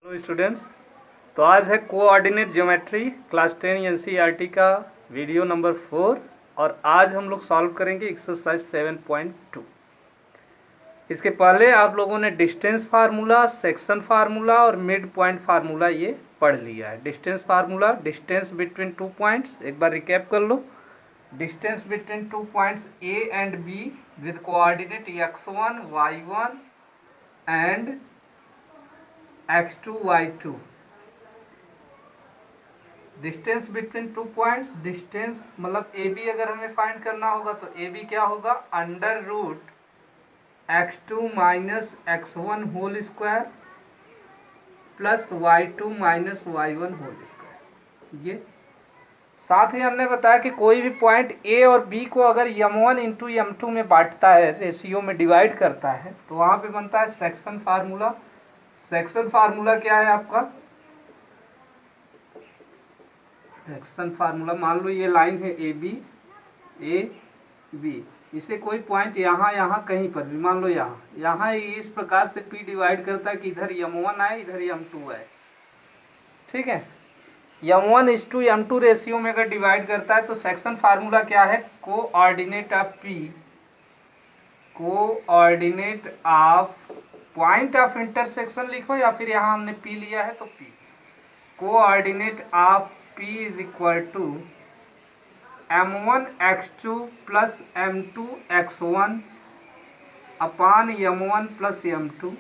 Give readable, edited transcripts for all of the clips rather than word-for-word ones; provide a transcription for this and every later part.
Hello students. तो आज है कोऑर्डिनेट ज्योमेट्री क्लास 10 एनसीईआरटी का वीडियो नंबर 4 और आज हम लोग सॉल्व करेंगे एक्सरसाइज 7.2। इसके पहले आप लोगों ने डिस्टेंस फार्मूला, सेक्शन फार्मूला और मिड पॉइंट फार्मूला ये पढ़ लिया है। Distance formula, distance between two points, एक बार रिकैप कर लो। Distance between two points A and B with coordinate x1 y1 and x2 y2। Distance between two points, distance मतलब ए बी अगर हमें फाइंड करना होगा तो ए बी क्या होगा, under root x2 minus x1 whole square plus y2 minus y1 whole square. ये साथ ही हमने बताया कि कोई भी पॉइंट ए और बी को अगर m1 इंटू m2 में बांटता है, रेशियो में डिवाइड करता है, तो वहाँ पे बनता है सेक्शन फार्मूला। सेक्शन फार्मूला क्या है आपका, सेक्शन फार्मूला मान लो ये लाइन है ए बी, इसे कोई पॉइंट यहाँ कहीं पर भी मान लो यहाँ इस प्रकार से P डिवाइड करता है कि इधर m1 आए इधर m2 आए। ठीक है, m1 इस टू m2 रेशियो में अगर डिवाइड करता है तो सेक्शन फार्मूला क्या है, coordinate of P, coordinate of point of intersection लिखो या फिर यहाँ हमने P लिया है तो P, coordinate of P is equal to m1 x2 plus m2 x1 upon m1 plus m2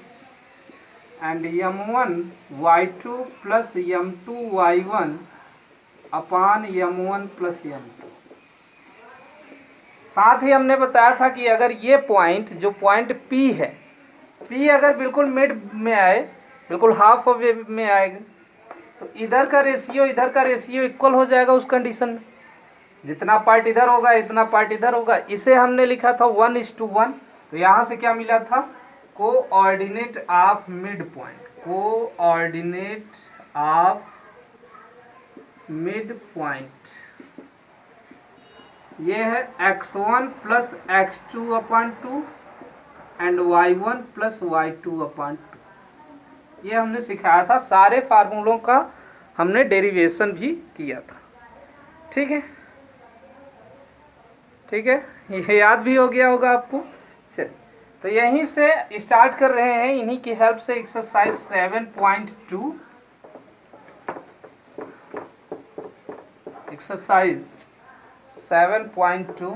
and m1 y2 plus m2 y1 upon m1 plus m2। साथ ही हमने बताया था कि अगर ये पॉइंट जो पॉइंट P है, P अगर बिल्कुल मिड में आए, बिल्कुल हाफ वे में आएगा, तो इधर का रेशियो इक्वल हो जाएगा उस कंडीशन में। जितना पार्ट इधर होगा इतना पार्ट इधर होगा। इसे हमने लिखा था 1:1। तो यहाँ से क्या मिला था, coordinate of mid point, coordinate of mid point ये है x1 plus x2 upon 2 and y1 plus y2 अपान 2। ये हमने सिखाया था, सारे फार्मूलों का हमने डेरिवेशन भी किया था। ठीक है, ठीक है, ये याद भी हो गया होगा आपको। चलिए, तो यहीं से स्टार्ट कर रहे हैं, इन्हीं की हेल्प से एक्सरसाइज 7.2। एक्सरसाइज 7.2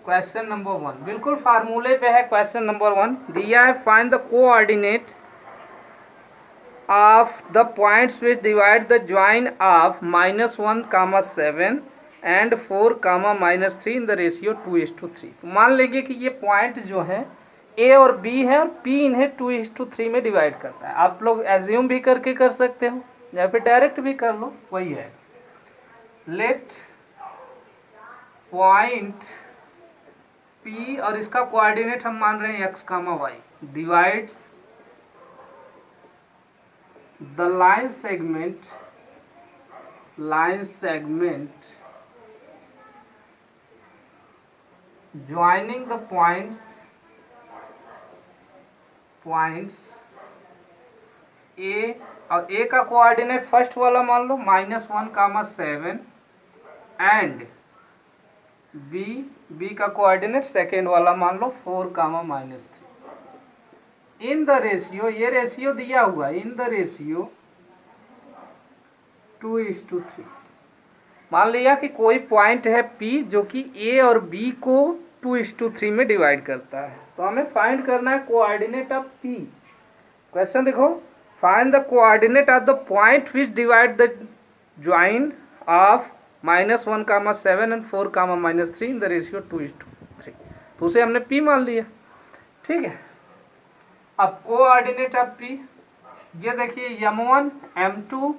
क्वेश्चन नंबर 1 बिल्कुल फार्मूले पे है। क्वेश्चन नंबर 1 दिया है, find the coordinate of the points which divide the join of -1, 7 and 4, -3 in the ratio 2:3। तो मान लेंगे कि ये पॉइंट जो है ए और बी है और पी इन्हें 2:3 में डिवाइड करता है। आप लोग एज्यूम भी करके कर सकते हो या फिर डायरेक्ट भी कर लो, वही है। लेट पॉइंट P और इसका कोऑर्डिनेट हम मान रहे हैं x, y divides the line segment joining the points A, और A का कोऑर्डिनेट फर्स्ट वाला मान लो -1, 7 एंड B का कोऑर्डिनेट सेकेंड वाला मान लो 4, -3 इन द रेशियो, ये रेशियो दिया हुआ है, इन द रेशियो 2:3। मान लिया कि कोई पॉइंट है P जो कि A और B को 2:3 में डिवाइड करता है। तो हमें फाइंड करना है कोऑर्डिनेट ऑफ P। क्वेश्चन देखो, find the coordinate of the point which divide the join of -1, 7 and 4, -3 in the ratio 2:3। तो उसे हमने P मान लिया। ठीक है, अब कोऑर्डिनेट ऑफ P ये देखिए, m1 m2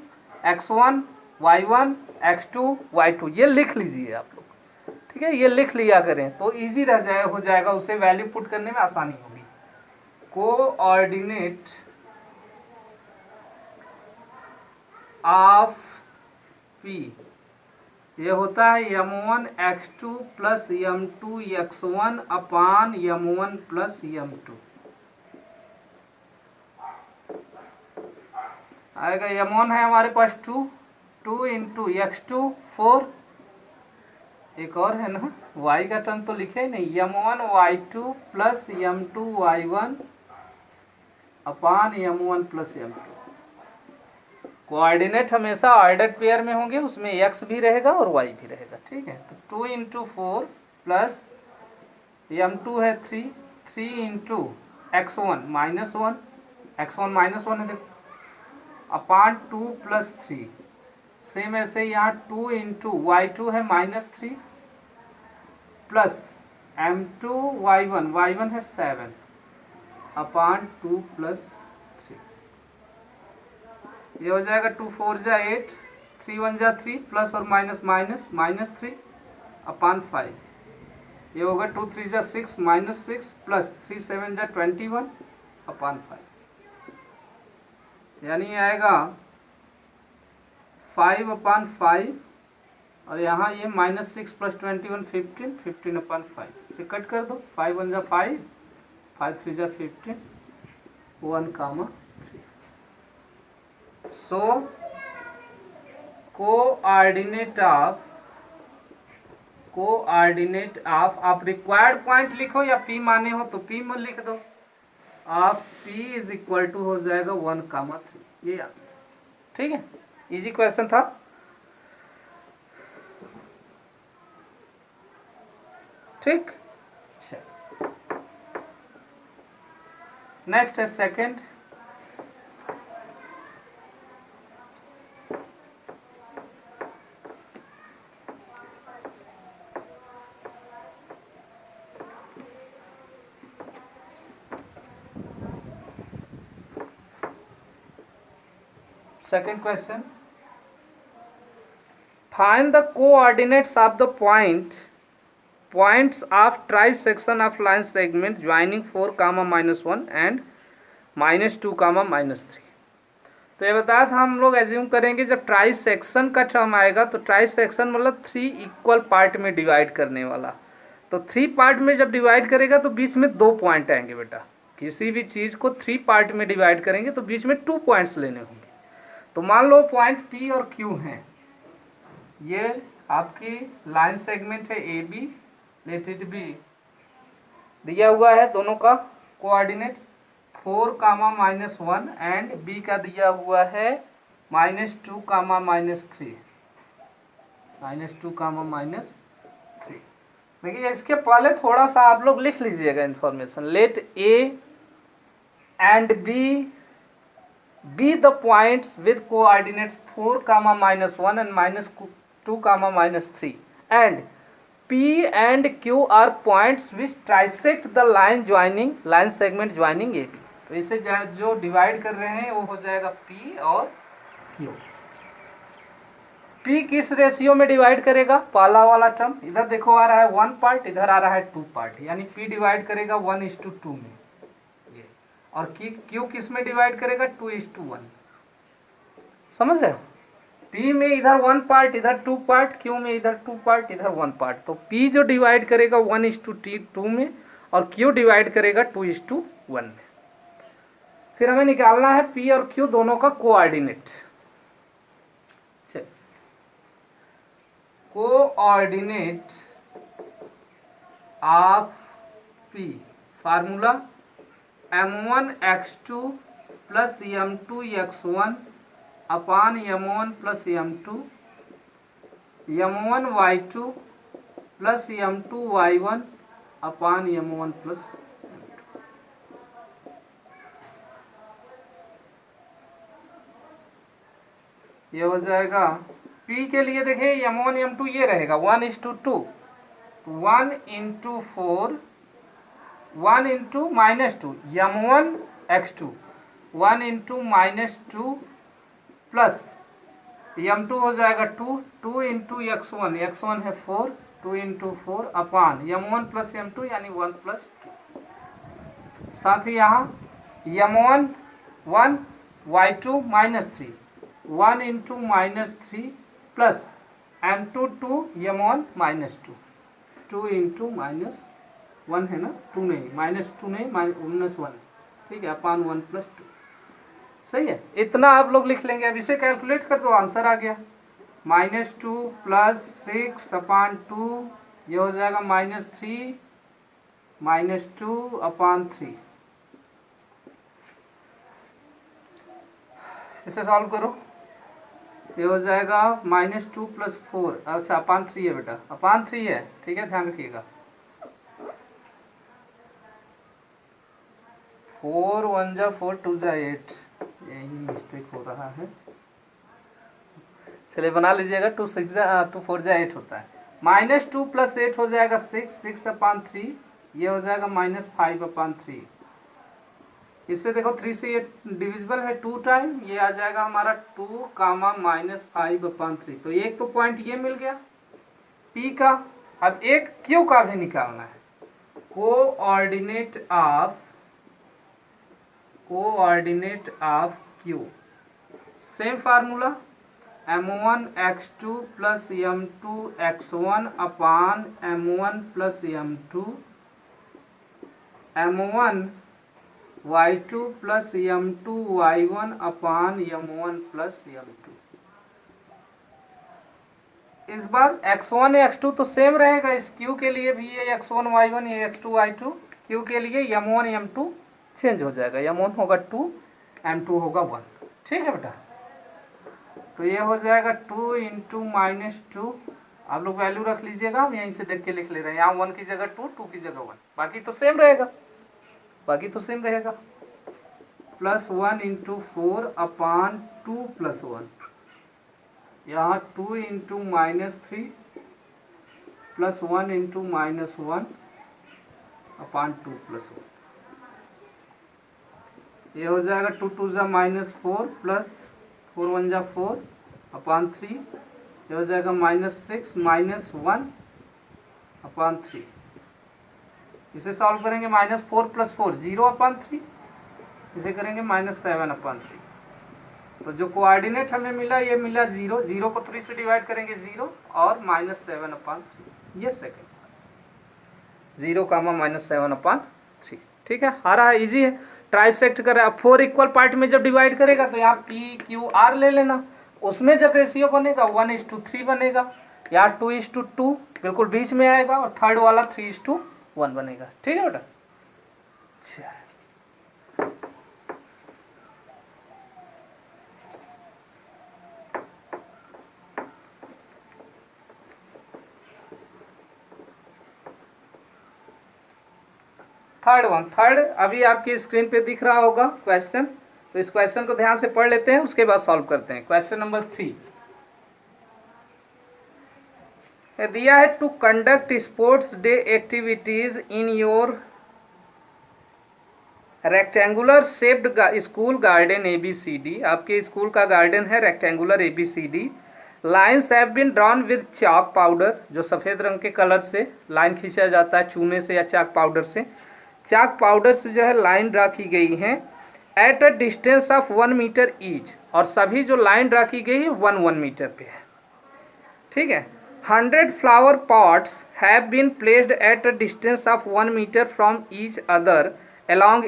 x1 y1 x2 y2 ये लिख लीजिए आप लोग। ठीक है, ये लिख लिया करें तो इजी हो जाएगा, उसे वैल्यू पुट करने में आसानी होगी। कोऑर्डिनेट ऑफ P ये होता है m1x2 प्लस m2x1 अपान m1 प्लस m2। आएगा m1 है हमारे पास 2 इंटू x2 4, एक और है ना y का टर्म तो लिखे ही नहीं, m1y2 प्लस m2y1 अपान m1 प्लस m2। कोऑर्डिनेट हमेशा ऑर्डर्ड पेयर में होंगे, उसमें x भी रहेगा और y भी रहेगा, ठीक है। तो 2 इंटू 4 प्लस m2 है 3 into x1 minus 1, x1 minus 1 है देखो, अपान 2 प्लस 3। सेम ऐसे यहाँ 2 इंटू y2 है माइनस 3 प्लस m2y1 है 7 अपान 2 प्लस 3। ये हो जाएगा 2 4 जा 8, 3 1 जा 3 प्लस और माइनस माइनस माइनस 3 अपान 5। ये होगा 2 3 जा 6 माइनस 6 प्लस 3 7 जा 21 अपान 5, यानी आएगा 5 अपान 5, और यहाँ ये माइनस 6 प्लस 21 15 अपान 5 से कट कर दो, 5 1 जा 5, 5 3 जा 15, 1 कामा 3। सो कोऑर्डिनेट ऑफ आप रिक्वायर्ड पॉइंट लिखो या पी माने हो तो पी में लिख दो, आप पी इज इक्वल टू हो जाएगा 1 कामा 3, ये आंसर, ठीक है। इजी क्वेश्चन था। ठीक, नेक्स्ट है second. Second question, find the coordinates of the points of trisection of line segment joining 4, -1 and -2, -3। तो ये बताया था, हम लोग एज्यूम करेंगे जब ट्राइसेक्शन का टर्म आएगा तो ट्राइसेक्शन मतलब 3 इक्वल पार्ट में डिवाइड करने वाला। तो 3 पार्ट में जब डिवाइड करेगा तो बीच में 2 पॉइंट आएंगे बेटा। किसी भी चीज़ को 3 पार्ट में डिवाइड करेंगे तो बीच में 2 पॉइंट्स लेने होंगे। तो मान लो पॉइंट P और Q हैं, ये आपकी लाइन सेगमेंट है AB, लेट इट बी, दिया हुआ है दोनों का कोऑर्डिनेट 4, -1 एंड B का दिया हुआ है -2, -3, -2, -3। देखिए इसके पहले थोड़ा सा आप लोग लिख लीजिएगा information. Let A and B be the points with coordinates 4, -1 and -2, -3, and P and Q are points which trisect the line segment joining AB। तो इसे जो डिवाइड कर रहे हैं वो हो जाएगा P और Q। P किस रेशियो में डिवाइड करेगा? पहला वाला टर्म इधर देखो आ रहा है 1 पार्ट, इधर आ रहा है 2 पार्ट, यानी P डिवाइड करेगा 1:2 में, और क्यू किस में डिवाइड करेगा 2:1। समझ रहे हो? P में इधर 1 पार्ट इधर 2 पार्ट, Q में इधर 2 पार्ट इधर 1 पार्ट। तो P जो डिवाइड करेगा 1:2 में और Q डिवाइड करेगा 2:1 में। फिर हमें निकालना है P और Q दोनों का coordinate. Coordinate of P formula m1x2 plus m2x1 upon m1 plus m2, m1y2 plus m2y1 upon m1 plus m2। ये हो जाएगा P के लिए। देखिए m1 m2 ये रहेगा 1:2, 1 into 4, 1 into -2 m1x2, 1 into -2 plus m2 हो जाएगा 2, 2 इंटू x1 है 4, 2 इंटू 4 अपान m1 प्लस m2 यानी 1 प्लस 2। साथ ही यहाँ m1 1, y2 -3, 1 into -3 plus m2 2 m1 -2, 2 into -1 है ना, 2 नहीं, -2 नहीं, -1, ठीक है, अपान 1 + 2, सही है। इतना आप लोग लिख लेंगे। अब इसे कैलकुलेट कर दो, आंसर आ गया -2 + 6 अपान 2, ये हो जाएगा -3 -2 अपान 3। इसे सॉल्व करो, ये हो जाएगा -2 + 4, अच्छा अपान 3 है बेटा, अपान 3 है, ठीक है, ध्यान रखिएगा। 4 1 जा 4 2 जा 8, यही मिस्टेक हो रहा है, चलिए बना लीजिएगा। 2 6 जा 2 4 जा 8 होता है। -2 + 8 हो जाएगा 6, 6 अपान 3, ये हो जाएगा -5 अपान 3। इससे देखो 3 से ये डिविजिबल है 2 टाइम, ये आ जाएगा हमारा 2, -5 अपान 3। तो एक तो पॉइंट ये मिल गया P का। अब एक Q का भी निकालना है। Coordinate of Q, same formula, m1 x2 + m2 x1 upon m1 + m2, m1 y2 + m2 y1 upon m1 + m2। इस बार x1 x2 तो सेम रहेगा, इस Q के लिए भी ये x1 y1, ये x2 y2। Q के लिए m1 m2 चेंज हो जाएगा, m1 होगा 2, m2 होगा 1, ठीक है बेटा। तो ये हो जाएगा 2 इंटू -2, आप लोग वैल्यू रख लीजिएगा, हम यहीं से देख के लिख ले रहे हैं। यहाँ 1 की जगह 2, 2 की जगह 1, बाकी तो सेम रहेगा, +1 इंटू 4 अपान 2 + 1, यहाँ 2 इंटू -3 +1 इंटू -1 अपान 2 + 1, ये हो जाएगा 2 2 जा -4 + 4 1 जा 4 अपान 3, ये हो जाएगा -6 -1 अपान 3। इसे सॉल्व करेंगे, -4 + 4 0 अपान 3, इसे करेंगे -7 अपान 3। तो जो कोऑर्डिनेट हमें मिला, ये मिला 0, 0 को 3 से डिवाइड करेंगे 0 और -7 अपान 3, ये सेकंड 0, -7 अपान 3, ठीक है। आ रहा है, इजी है। ट्राइसेक्ट कर रहा है। 4 इक्वल पार्ट में जब डिवाइड करेगा तो यहाँ PQR ले लेना, उसमें जब रेशियो बनेगा 1:3 बनेगा, यहाँ 2:2 बिल्कुल बीच में आएगा, और थर्ड वाला 3:1 बनेगा, ठीक है बेटा। थर्ड अभी आपकी स्क्रीन पे दिख रहा होगा क्वेश्चन, तो इस क्वेश्चन को ध्यान से पढ़ लेते हैं, उसके बाद सॉल्व करते हैं। क्वेश्चन नंबर 3 दिया है, to conduct sports day activities in your rectangular shaped school garden ABCD। आपके स्कूल का गार्डन है rectangular ABCD। Lines have been drawn with chalk powder, जो सफ़ेद रंग के कलर से लाइन खींचा जाता है चूने से या चाक पाउडर से। चाक पाउडर से जो है लाइन ड्रा की गई है at a distance of 1 metre each, और सभी जो लाइन ड्रा की गई है 1 मीटर पे है, ठीक है। 100 flower pots have been placed at a distance of 1 metre from each other along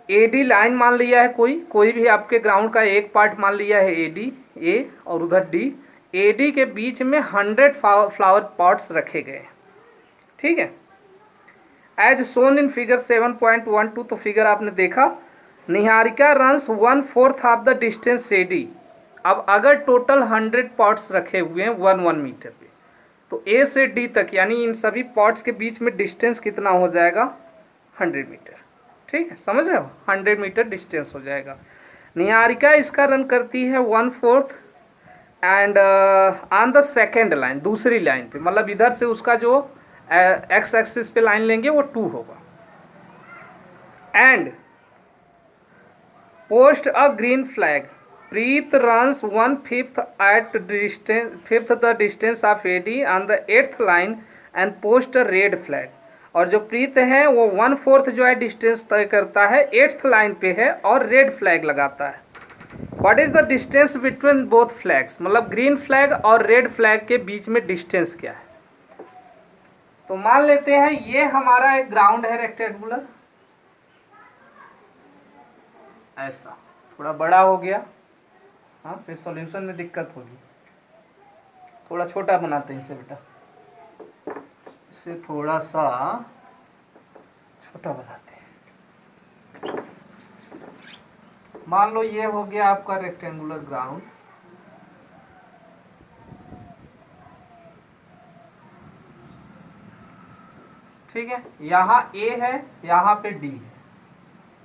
AD line मान लिया है, कोई भी आपके ग्राउंड का एक पार्ट मान लिया है AD, A, और उधर D। AD के बीच में 100 फ्लावर पॉट्स रखे गए, ठीक है। एज सोन इन फिगर 7.12, तो फिगर आपने देखा। Niharika runs 1/4 of the distance AD। अब अगर टोटल 100 पॉट्स रखे हुए हैं 1 मीटर पे, तो A से D तक यानी इन सभी पॉट्स के बीच में डिस्टेंस कितना हो जाएगा, 100 मीटर, ठीक है, समझ रहे हो, 100 मीटर डिस्टेंस हो जाएगा। निहारिका इसका रन करती है 1/4 and on the second line, दूसरी लाइन पे, मतलब इधर से उसका जो एक्स एक्सिस पे लाइन लेंगे वो 2 होगा। And post a green flag, Preet runs 1/5 at distance 5th the distance of AD on the 8th line and post a red flag. और जो प्रीत है वो 1/4 जो है डिस्टेंस तय करता है 8th लाइन पे है और रेड फ्लैग लगाता है। What is the distance between both flags, मतलब ग्रीन फ्लैग और रेड फ्लैग के बीच में डिस्टेंस क्या है। तो मान लेते हैं ये हमारा एक ग्राउंड है रेक्टेंगुलर, ऐसा थोड़ा बड़ा हो गया, हाँ फिर सॉल्यूशन में दिक्कत होगी, थोड़ा छोटा बनाते हैं इसे बेटा, इसे थोड़ा सा छोटा बनाते हैं। मान लो ये हो गया आपका रेक्टेंगुलर ग्राउंड, ठीक है, यहाँ ए है, यहाँ पे डी है,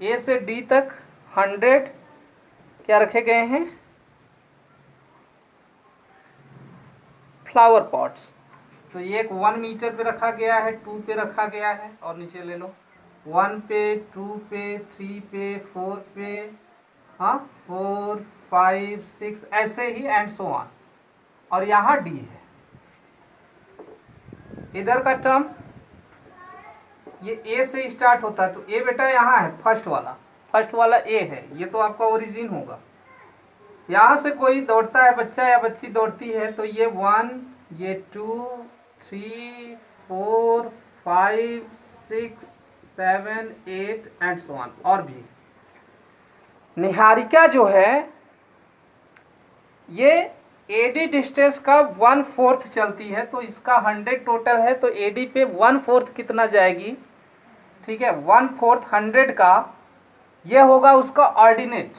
ए से डी तक 100 क्या रखे गए हैं, फ्लावर पॉट्स। तो ये एक 1 मीटर पे रखा गया है, 2 पे रखा गया है, और नीचे ले लो 1 पे, 2 पे, 3 पे, 4 पे, हाँ 4 5 6 ऐसे ही एंड सो ऑन। और यहाँ डी है, इधर का टर्म ये ए से स्टार्ट होता है, तो ए बेटा यहाँ है, फर्स्ट वाला ए है, ये तो आपका ओरिजिन होगा। यहाँ से कोई दौड़ता है बच्चा या बच्ची दौड़ती है, तो ये 1, ये 2 3 4 5 6 7 8 एंड सो ऑन, और भी। निहारिका जो है ये एडी डिस्टेंस का 1/4 चलती है, तो इसका 100 टोटल है, तो एडी पे 1/4 कितना जाएगी, ठीक है, 1/4 100 का ये होगा उसका ऑर्डिनेट,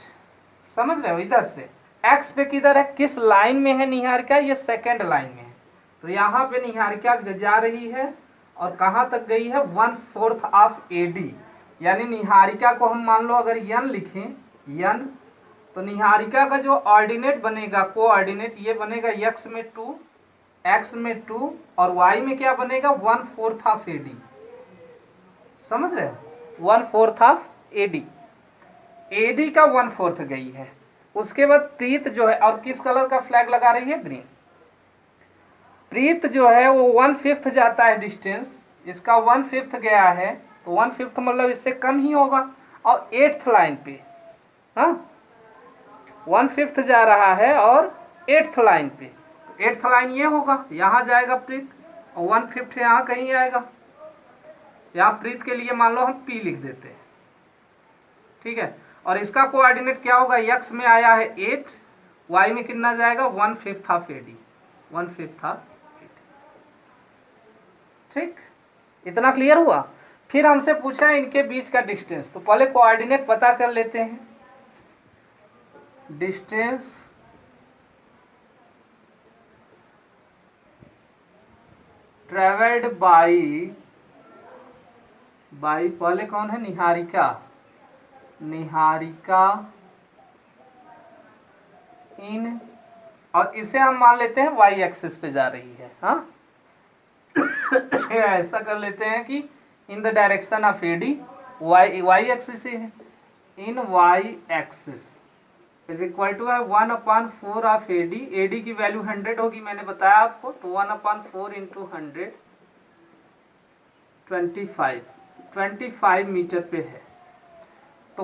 समझ रहे हो। इधर से एक्स पे किधर है, किस लाइन में है निहारिका, ये सेकेंड लाइन में है, तो यहाँ पे निहारिका जा रही है और कहाँ तक गई है, 1/4 ऑफ एडी, यानी निहारिका को हम मान लो अगर यन लिखें, यन, तो निहारिका का जो ऑर्डिनेट बनेगा, कोऑर्डिनेट, ये बनेगा x में 2, x में 2 और y में क्या बनेगा, 1/4 ऑफ एडी, समझ रहे हो, 1/4 ऑफ एडी, एडी का 1/4 गई है। उसके बाद प्रीत जो है, और किस कलर का फ्लैग लगा रही है, ग्रीन। प्रीत जो है वो 1/5 जाता है डिस्टेंस, इसका 1/5 गया है, तो 1/5 मतलब इससे कम ही होगा, और 8th लाइन पे, हाँ 1/5 जा रहा है और 8th लाइन पे, 8th लाइन ये होगा, यहाँ जाएगा प्रीत, और 1/5 यहाँ कहीं आएगा, यहाँ प्रीत के लिए मान लो हम P लिख देते हैं, ठीक है। और इसका कोऑर्डिनेट क्या होगा, x में आया है 8, y में कितना जाएगा, 1/5 ऑफ एडी, 1/5 ऑफ एडी, ठीक, इतना क्लियर हुआ। फिर हमसे पूछा है इनके बीच का डिस्टेंस, तो पहले कोऑर्डिनेट पता कर लेते हैं। डिस्टेंस ट्रेवल्ड बाई पहले कौन है, निहारिका, निहारिका इन, और इसे हम मान लेते हैं y एक्सिस पे जा रही है, हाँ ऐसा कर लेते हैं कि in the direction of AD, y axis ही है, in y axis is equal to है 1/4 ऑफ एडी, एडी की वैल्यू 100 होगी, मैंने बताया आपको, तो 1/4 इंटू 100 25 मीटर पे है। तो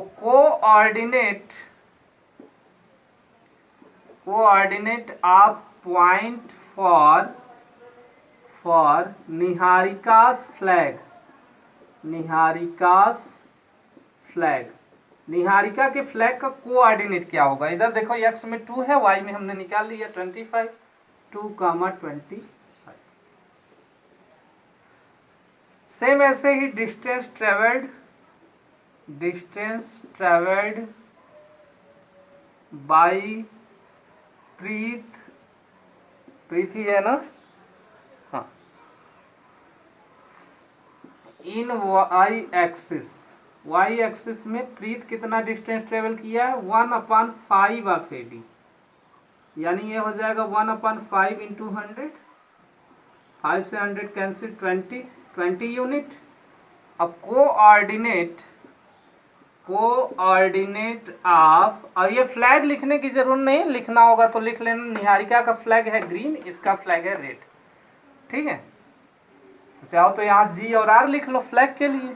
coordinate of point for Niharika's flag, Niharika के फ्लैग का कोऑर्डिनेट क्या होगा, इधर देखो x में 2 है, y में हमने निकाल लिया 25, 2,25। सेम ऐसे ही डिस्टेंस ट्रेवल्ड बाई प्रीत ही है ना, हाँ, इन y एक्सिस में प्रीत कितना डिस्टेंस ट्रेवल किया है, 1/5 ऑफ एडी, यानी ये हो जाएगा 1/5 इंटू 100, 5 से 100 कैंसिल, 20 यूनिट। अब कोऑर्डिनेट ऑफ, और ये फ्लैग लिखने की जरूरत नहीं, लिखना होगा तो लिख लेना, निहारिका का फ्लैग है ग्रीन, इसका फ्लैग है रेड, ठीक है। तो चाहो तो यहाँ G और R लिख लो फ्लैग के लिए।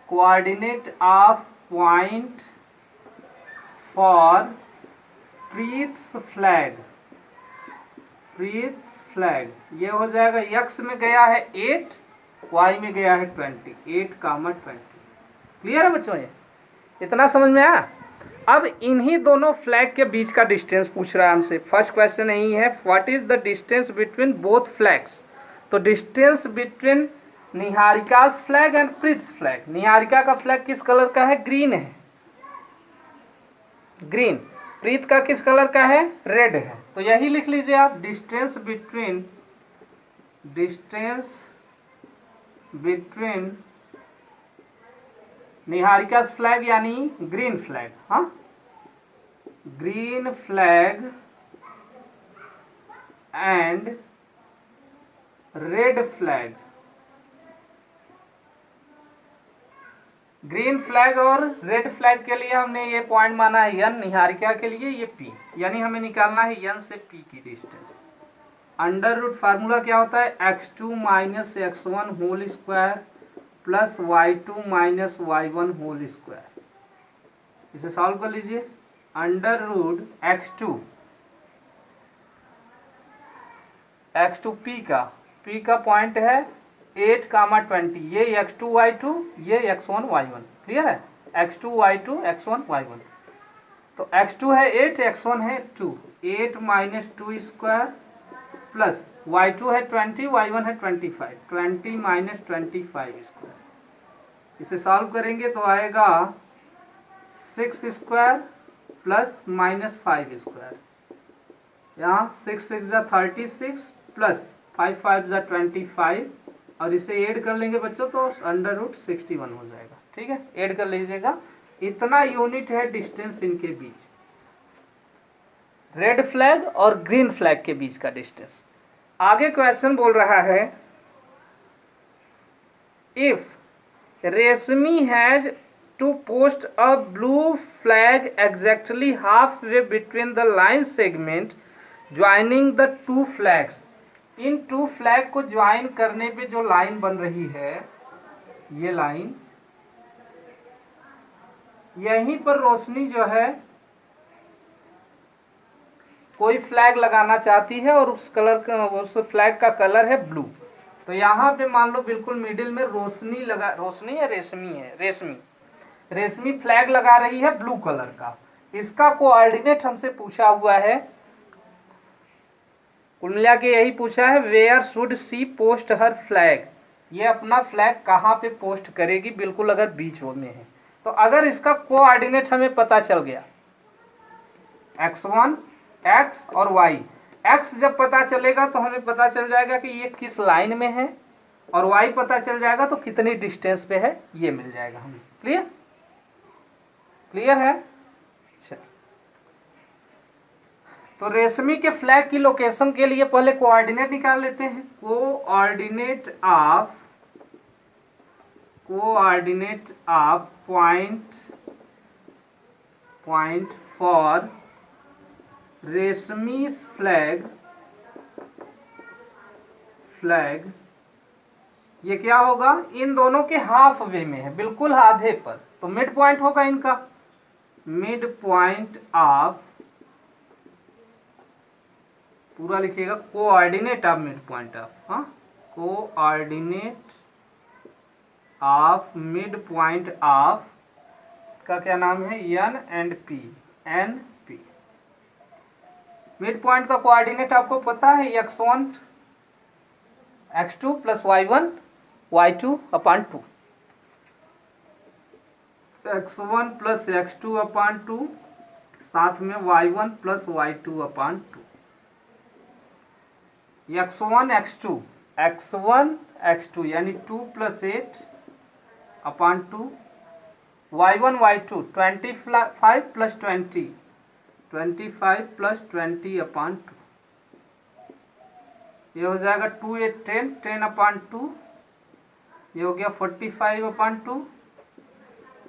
Coordinate of point for Preet's flag, Preet's flag ये हो जाएगा, x में गया है 8, y में गया है 20, 8,20। क्लियर है बच्चों? ये इतना समझ में आया? अब इन्हीं दोनों फ्लैग के बीच का डिस्टेंस पूछ रहा है हमसे। फर्स्ट क्वेश्चन यही है, what is the distance between both flags. तो distance between Niharika's flag and Preet's flag. Niharika का फ्लैग किस कलर का है? ग्रीन है, ग्रीन। प्रीत का किस कलर का है? रेड है। तो यही लिख लीजिए आप, डिस्टेंस बिटवीन निहारिका फ्लैग यानी ग्रीन फ्लैग, हाँ, green flag and red flag. Green flag और रेड फ्लैग के लिए हमने ये पॉइंट माना है n, निहारिका के लिए ये p, यानी हमें निकालना है n से p की डिस्टेंस। अंडर रूट फार्मूला क्या होता है? x2 minus x1 whole square plus y2 minus y1 whole square. इसे सॉल्व कर लीजिए। अंडर रूट x2 p का पॉइंट है 8,20, ये x2 y2, ये x1 y1। क्लियर है? x2 y2 x1 y1। तो x2 है 8, x1 है 2, 8 माइनस 2 स्क्वायर प्लस y2 है 20, y1 है 25, 20 माइनस 25 स्क्वायर। इसे सॉल्व करेंगे तो आएगा 6 स्क्वायर प्लस माइनस 5 स्क्वायर। यहाँ 6 6 जा 36 प्लस 5 5 जा 25, और इसे ऐड कर लेंगे बच्चों तो अंडर रूट 61 हो जाएगा। ठीक है, ऐड कर लीजिएगा। इतना यूनिट है डिस्टेंस इनके बीच, रेड फ्लैग और ग्रीन फ्लैग के बीच का डिस्टेंस। आगे क्वेश्चन बोल रहा है, if Reshmi has to post a blue flag exactly half way between the line segment joining the two flags. इन टू फ्लैग को ज्वाइन करने पे जो लाइन बन रही है, ये लाइन, यहीं पर रोशनी जो है कोई फ्लैग लगाना चाहती है और उस फ्लैग का कलर है ब्लू। तो यहाँ पे मान लो बिल्कुल मिडिल में रोशनी है, रेशमी फ्लैग लगा रही है ब्लू कलर का। इसका कोऑर्डिनेट हमसे पूछा हुआ है, कुल मिला के यही पूछा है, where should she post her flag. ये अपना फ्लैग कहाँ पे पोस्ट करेगी, बिल्कुल अगर बीच में है। तो अगर इसका कोऑर्डिनेट हमें पता चल गया, x1 x और y, x जब पता चलेगा तो हमें पता चल जाएगा कि ये किस लाइन में है, और y पता चल जाएगा तो कितनी डिस्टेंस पे है, ये मिल जाएगा हमें। क्लियर है? अच्छा, तो रेशमी के फ्लैग की लोकेशन के लिए पहले कोऑर्डिनेट निकाल लेते हैं। कोऑर्डिनेट ऑफ पॉइंट फॉर रेशमी फ्लैग ये क्या होगा? इन दोनों के हाफ वे में है, बिल्कुल आधे पर। तो मिड पॉइंट होगा इनका, मिड पॉइंट ऑफ, पूरा लिखिएगा, coordinate of mid point of, हाँ, coordinate of mid point of का क्या नाम है? N and P. Mid point का कोऑर्डिनेट आपको पता है, x1 x2 plus y1 y2 अपान 2, x1 प्लस x2 अपान 2, साथ में y1 प्लस y2 अपान 2। x1 x2 यानी 2 प्लस 8 अपान 2, y1 y2 25 प्लस 20, 25 प्लस 20 अपान 2, ये हो जाएगा 2 8 10, 10 अपान 2, ये हो गया 45 अपान 2,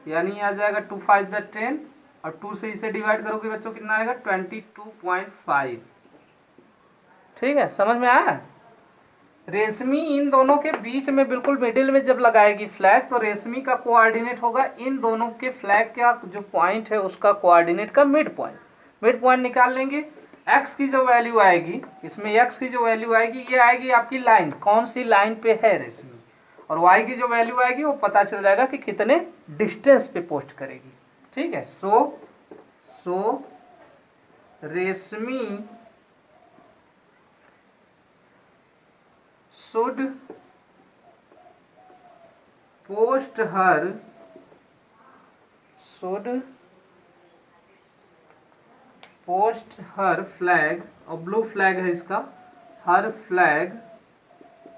यानी आ जाएगा 2 5 10, और 2 से इसे डिवाइड करोगे बच्चों कितना आएगा? 22.5। ठीक है, समझ में आया? रेशमी इन दोनों के बीच में बिल्कुल मिडिल में जब लगाएगी फ्लैग, तो रेशमी का कोऑर्डिनेट होगा इन दोनों के फ्लैग का जो पॉइंट है उसका कोऑर्डिनेट का मिड पॉइंट। मिड पॉइंट निकाल लेंगे। एक्स की जो वैल्यू आएगी, इसमें एक्स की जो वैल्यू आएगी ये आएगी आपकी लाइन, कौन सी लाइन पे है रेशमी, और वाई की जो वैल्यू आएगी वो पता चल जाएगा कि कितने डिस्टेंस पे पोस्ट करेगी। ठीक है, सो रेशमी शुड पोस्ट हर फ्लैग, और ब्लू फ्लैग है इसका, हर फ्लैग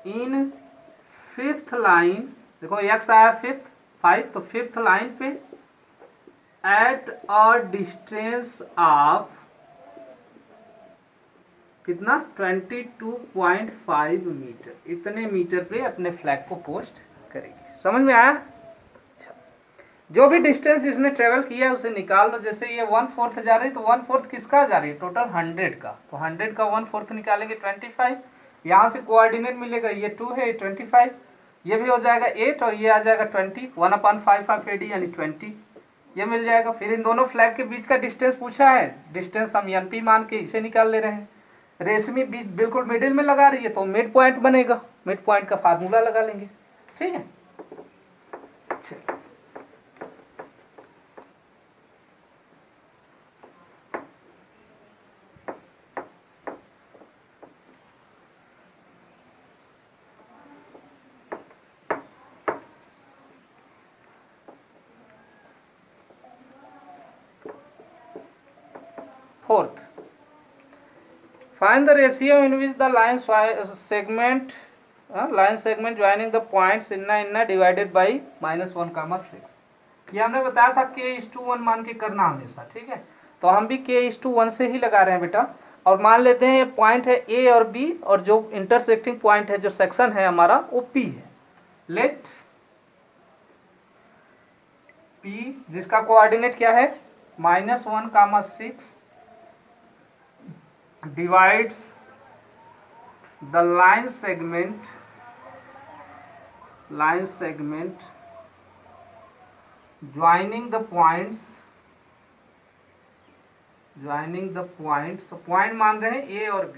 इन फिफ्थ लाइन, देखो एक्स आया फिफ्थ 5, तो फिफ्थ लाइन पे एट अ डिस्टेंस ऑफ कितना 22.5 मीटर, इतने मीटर पे अपने फ्लैग को पोस्ट करेगी। समझ में आया? जो भी डिस्टेंस इसने ट्रेवल किया है उसे निकाल लो। जैसे ये 1/4 जा रही है तो 1/4 किसका जा रही है, टोटल 100 का, तो 100 का 1/4 निकालेंगे 25। यहाँ से कोऑर्डिनेट मिलेगा, ये 2 है, 25, ये भी हो जाएगा 8 और ये आ जाएगा 20, 1/5 ऑफ AD यानी 20, ये मिल जाएगा। फिर इन दोनों फ्लैग के बीच का डिस्टेंस पूछा है, डिस्टेंस हम NP मान के इसे निकाल ले रहे हैं। रेशमी बीच बिल्कुल मिडिल में लगा रही है तो मिड पॉइंट बनेगा, मिड पॉइंट का फार्मूला लगा लेंगे। ठीक है, चलिए fourth, find the ratio in which the line segment joining the points inna divided by -1,6। ये हमने बताया था k:1 मान के करना हमेशा। ठीक है, तो हम भी k:1 से ही लगा रहे हैं बेटा, और मान लेते हैं ये पॉइंट है A और B, और जो इंटरसेक्टिंग पॉइंट है, जो सेक्शन है हमारा वो P है। लेट P, जिसका कोऑर्डिनेट क्या है -1,6, divides the line segment joining the points, point मान रहे हैं A और B।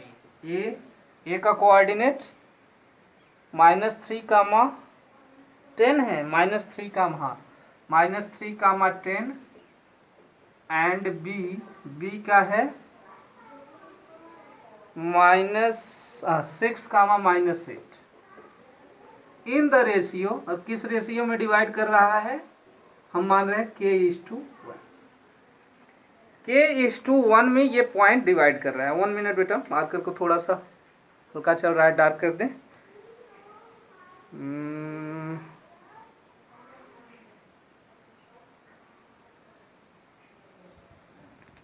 A का कोऑर्डिनेट -3,10 है, -3,10 एंड B का है -6,-8 इन द रेशियो। और किस रेशियो में डिवाइड कर रहा है, हम मान रहे हैं k:1। k:1 में ये पॉइंट डिवाइड कर रहा है। 1 मिनट बेटा, मार्कर को थोड़ा सा हल्का चल रहा है, डार्क कर दें।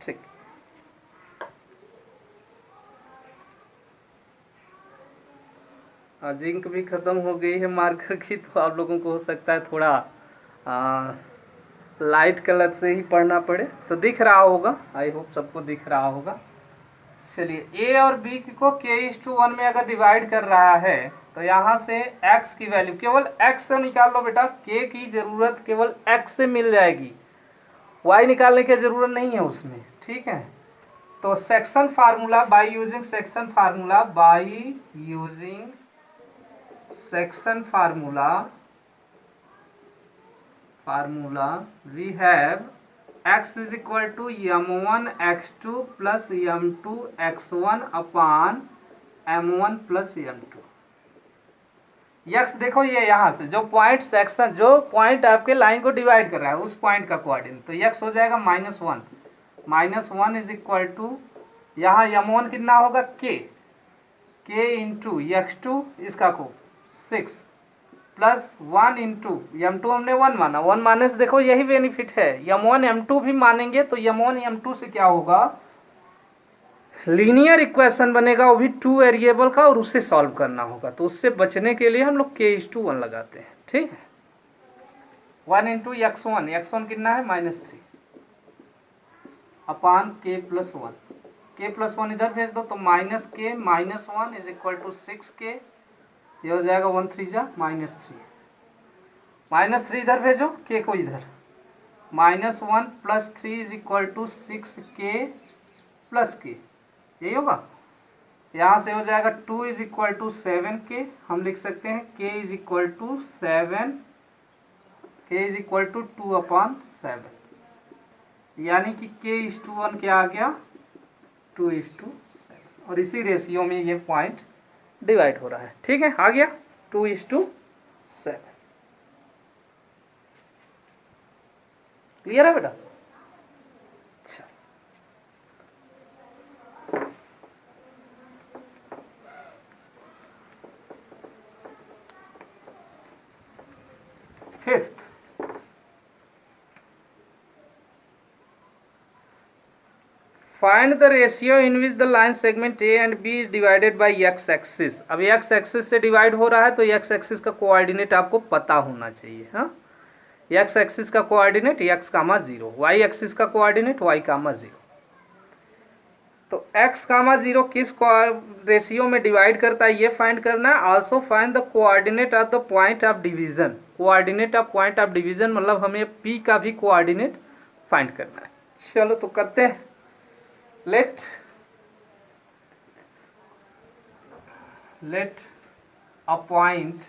ठीक, जिंक भी ख़त्म हो गई है मार्कर की, तो आप लोगों को हो सकता है थोड़ा लाइट कलर से ही पढ़ना पड़े। तो दिख रहा होगा, आई होप सबको दिख रहा होगा। चलिए, A और B को k:1 में अगर डिवाइड कर रहा है तो यहाँ से x की वैल्यू केवल x से निकाल लो बेटा। k की ज़रूरत केवल x से मिल जाएगी, y निकालने की ज़रूरत नहीं है उसमें। ठीक है, तो section formula, by using section formula we have x is equal to m1 x2 plus m2 x1 upon m1 plus m2। x देखो, ये यहाँ से जो पॉइंट सेक्शन, जो पॉइंट आपके लाइन को डिवाइड कर रहा है उस पॉइंट का कोऑर्डिनेट, तो x हो जाएगा -1 इज इक्वल टू, यहाँ m1 कितना होगा k इंटू x2 इसका को 6 प्लस 1 इंटू m2 हमने 1 माना, 1 मानने से देखो यही बेनिफिट है, m1 m2 भी मानेंगे तो m1 m2 से क्या होगा, लीनियर इक्वेशन बनेगा, वो भी 2 वेरिएबल का, और उसे सॉल्व करना होगा। तो उससे बचने के लिए हम लोग k:1 लगाते हैं। ठीक है, 1 इंटू x1 कितना है -3 अपान k+1, k+1 इधर भेज दो तो -1 इज इक्वल टू 6k, ये हो जाएगा 1 3 जा -3 इधर भेजो, k को इधर, -1 + 3 is equal to 6k plus के, यही होगा। यहाँ से हो जाएगा 2 इज इक्वल टू 7k, हम लिख सकते हैं k is equal to 7, k is equal to 2/7, यानी कि k:1 क्या आ गया 2:7, और इसी रेशियो में ये पॉइंट डिवाइड हो रहा है। ठीक है, आ गया 2:7। क्लियर है बेटा? अच्छा, fifth, find the ratio in which the line segment A and B is divided by x axis. अब एक्स एक्सिस से डिवाइड हो रहा है तो एक्स एक्सिस का कोऑर्डिनेट आपको पता होना चाहिए। हाँ, एक्स एक्सिस का कोऑर्डिनेट x,0, वाई एक्सिस का कोऑर्डिनेट y,0। तो x,0 किस रेशियो में डिवाइड करता है ये फाइंड करना है। Also find the coordinate of the point of division. Coordinate of point of division मतलब हमें p का भी कोऑर्डिनेट फाइंड करना है। चलो तो करते हैं। लेट अ पॉइंट